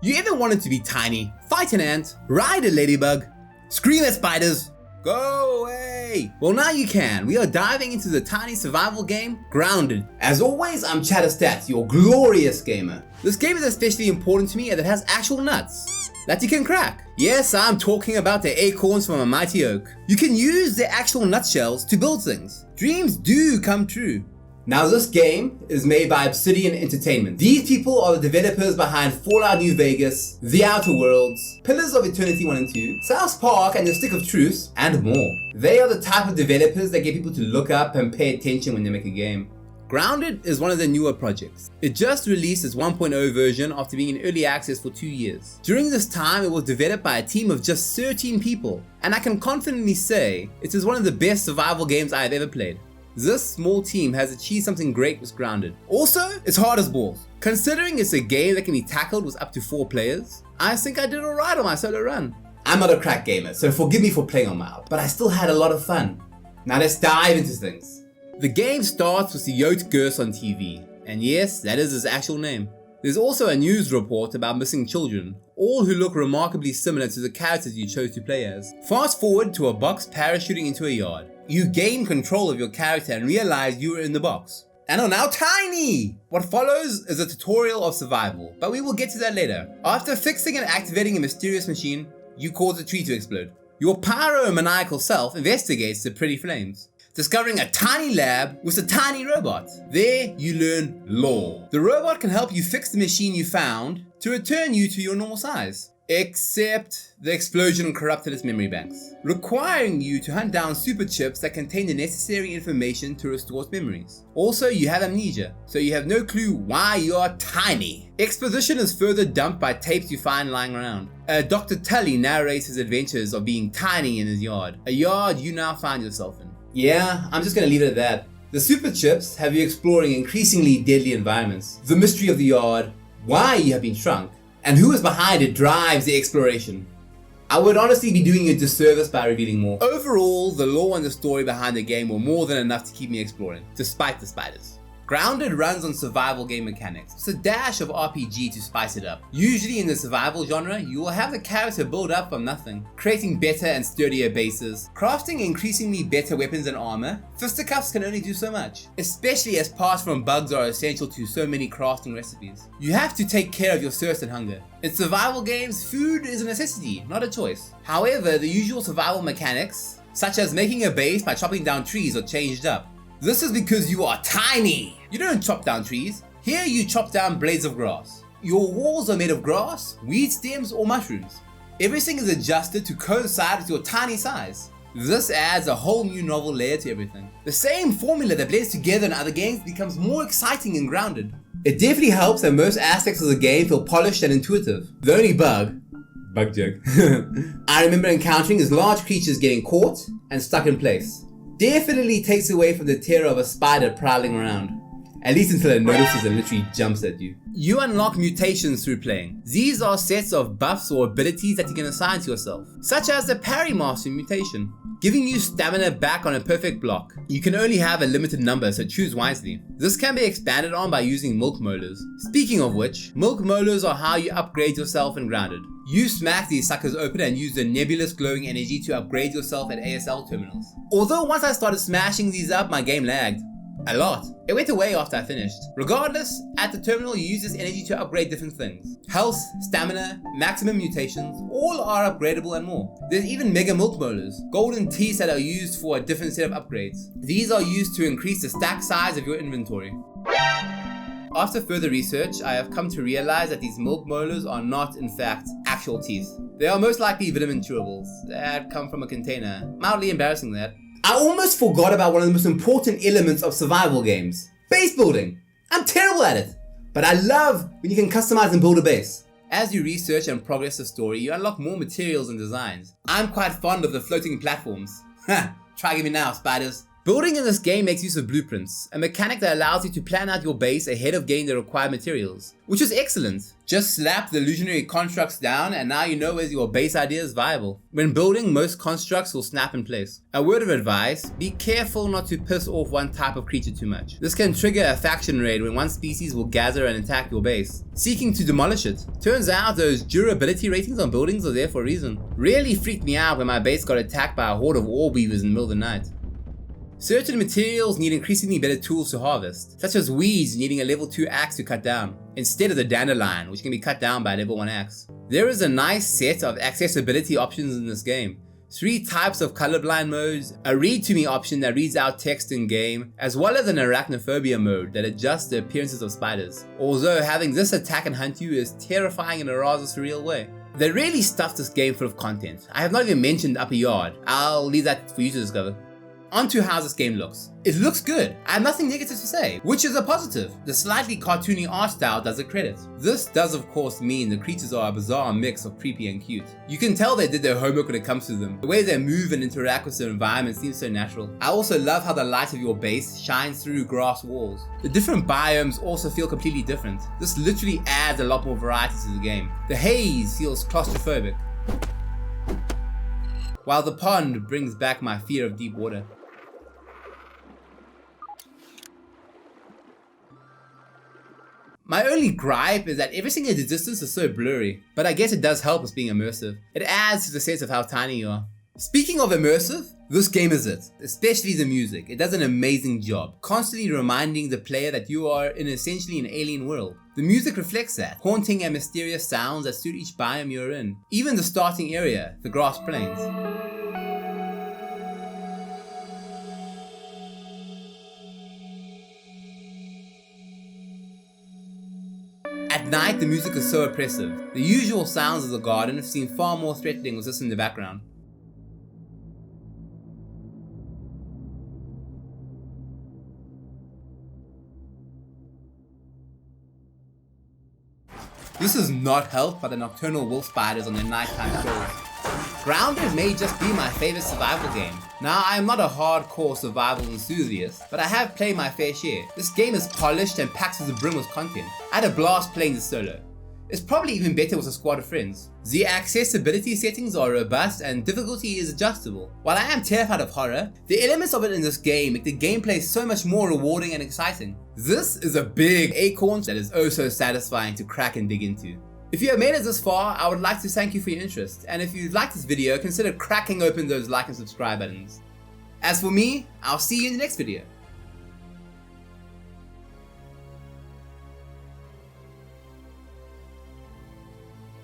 You ever wanted to be tiny, fight an ant, ride a ladybug, scream at spiders? Go away! Well, now you can. We are diving into the tiny survival game, Grounded. As always, I'm ChadOfStats, your glorious gamer. This game is especially important to me as it has actual nuts that you can crack. Yes, I'm talking about the acorns from a mighty oak. You can use the actual nutshells to build things. Dreams do come true. Now, this game is made by Obsidian Entertainment. These people are the developers behind Fallout New Vegas, The Outer Worlds, Pillars of Eternity 1 and 2, South Park and The Stick of Truth, and more. They are the type of developers that get people to look up and pay attention when they make a game. Grounded is one of the newer projects. It just released its 1.0 version after being in early access for 2 years. During this time, it was developed by a team of just 13 people, and I can confidently say it is one of the best survival games I have ever played. This small team has achieved something great with Grounded. Also, it's hard as balls. Considering it's a game that can be tackled with up to 4 players, I think I did alright on my solo run. I'm not a crack gamer, so forgive me for playing on my own, but I still had a lot of fun. Now let's dive into things. The game starts with the Yote Gurse on TV, and yes, that is his actual name. There's also a news report about missing children, all who look remarkably similar to the characters you chose to play as. Fast forward to a box parachuting into a yard. You gain control of your character and realize you are in the box, and are now tiny! What follows is a tutorial of survival, but we will get to that later. After fixing and activating a mysterious machine, you cause a tree to explode. Your pyromaniacal self investigates the pretty flames, discovering a tiny lab with a tiny robot. There, you learn lore. The robot can help you fix the machine you found to return you to your normal size. Except the explosion corrupted its memory banks, requiring you to hunt down super chips that contain the necessary information to restore its memories. Also, you have amnesia, so you have no clue why you are tiny. Exposition is further dumped by tapes you find lying around. Dr. Tully narrates his adventures of being tiny in his yard, a yard you now find yourself in. Yeah, I'm just gonna leave it at that. The super chips have you exploring increasingly deadly environments. The mystery of the yard, why you have been shrunk, and who is behind it drives the exploration. I would honestly be doing you a disservice by revealing more. Overall, the lore and the story behind the game were more than enough to keep me exploring, despite the spiders. Grounded runs on survival game mechanics. It's a dash of RPG to spice it up. Usually in the survival genre, you will have the character build up from nothing, creating better and sturdier bases, crafting increasingly better weapons and armor. Fisticuffs can only do so much, especially as parts from bugs are essential to so many crafting recipes. You have to take care of your thirst and hunger. In survival games, food is a necessity, not a choice. However, the usual survival mechanics, such as making a base by chopping down trees, are changed up. This is because you are tiny. You don't chop down trees. Here you chop down blades of grass. Your walls are made of grass, weed stems, or mushrooms. Everything is adjusted to coincide with your tiny size. This adds a whole new novel layer to everything. The same formula that blends together in other games becomes more exciting and grounded. It definitely helps that most aspects of the game feel polished and intuitive. The only bug joke, I remember encountering is large creatures getting caught and stuck in place. Definitely takes away from the terror of a spider prowling around. At least until it notices and literally jumps at you. You unlock mutations through playing. These are sets of buffs or abilities that you can assign to yourself, such as the Parry Master mutation, giving you stamina back on a perfect block. You can only have a limited number, so choose wisely. This can be expanded on by using milk molars. Speaking of which, milk molars are how you upgrade yourself in Grounded. You smack these suckers open and use the nebulous glowing energy to upgrade yourself at ASL terminals. Although once I started smashing these up, my game lagged. A lot. It went away after I finished. Regardless, at the terminal you use this energy to upgrade different things. Health, stamina, maximum mutations, all are upgradable and more. There's even mega milk molars, golden teeth that are used for a different set of upgrades. These are used to increase the stack size of your inventory. After further research, I have come to realize that these milk molars are not, in fact, actual teeth. They are most likely vitamin chewables that come from a container. Mildly embarrassing that. I almost forgot about one of the most important elements of survival games. Base building. I'm terrible at it, but I love when you can customize and build a base. As you research and progress the story, you unlock more materials and designs. I'm quite fond of the floating platforms. Ha! Try me now, spiders. Building in this game makes use of blueprints, a mechanic that allows you to plan out your base ahead of getting the required materials, which is excellent. Just slap the illusionary constructs down and now you know whether your base idea is viable. When building, most constructs will snap in place. A word of advice, be careful not to piss off one type of creature too much. This can trigger a faction raid when one species will gather and attack your base, seeking to demolish it. Turns out those durability ratings on buildings are there for a reason. Really freaked me out when my base got attacked by a horde of orb weavers in the middle of the night. Certain materials need increasingly better tools to harvest, such as weeds needing a level 2 axe to cut down, instead of the dandelion, which can be cut down by a level 1 axe. There is a nice set of accessibility options in this game. 3 types of colorblind modes, a read to me option that reads out text in game, as well as an arachnophobia mode that adjusts the appearances of spiders. Although having this attack and hunt you is terrifying in a rather surreal way. They really stuffed this game full of content. I have not even mentioned Upper Yard. I'll leave that for you to discover. On to how this game looks. It looks good. I have nothing negative to say, which is a positive. The slightly cartoony art style does it credit. This does of course mean the creatures are a bizarre mix of creepy and cute. You can tell they did their homework when it comes to them. The way they move and interact with their environment seems so natural. I also love how the light of your base shines through grass walls. The different biomes also feel completely different. This literally adds a lot more variety to the game. The haze feels claustrophobic, while the pond brings back my fear of deep water. My only gripe is that everything at the distance is so blurry, but I guess it does help us being immersive. It adds to the sense of how tiny you are. Speaking of immersive, this game is it, especially the music. It does an amazing job, constantly reminding the player that you are in essentially an alien world. The music reflects that, haunting and mysterious sounds that suit each biome you're in. Even the starting area, the grass plains. At night, the music is so oppressive. The usual sounds of the garden seem far more threatening with this in the background. This is not helped by the nocturnal wolf spiders on their nighttime patrols. Grounded may just be my favorite survival game. Now, I am not a hardcore survival enthusiast, but I have played my fair share. This game is polished and packed to the brim with content. I had a blast playing this solo. It's probably even better with a squad of friends. The accessibility settings are robust and difficulty is adjustable. While I am terrified of horror, the elements of it in this game make the gameplay so much more rewarding and exciting. This is a big Acorns that is oh so satisfying to crack and dig into. If you have made it this far, I would like to thank you for your interest, and if you liked this video, consider cracking open those like and subscribe buttons. As for me, I'll see you in the next video.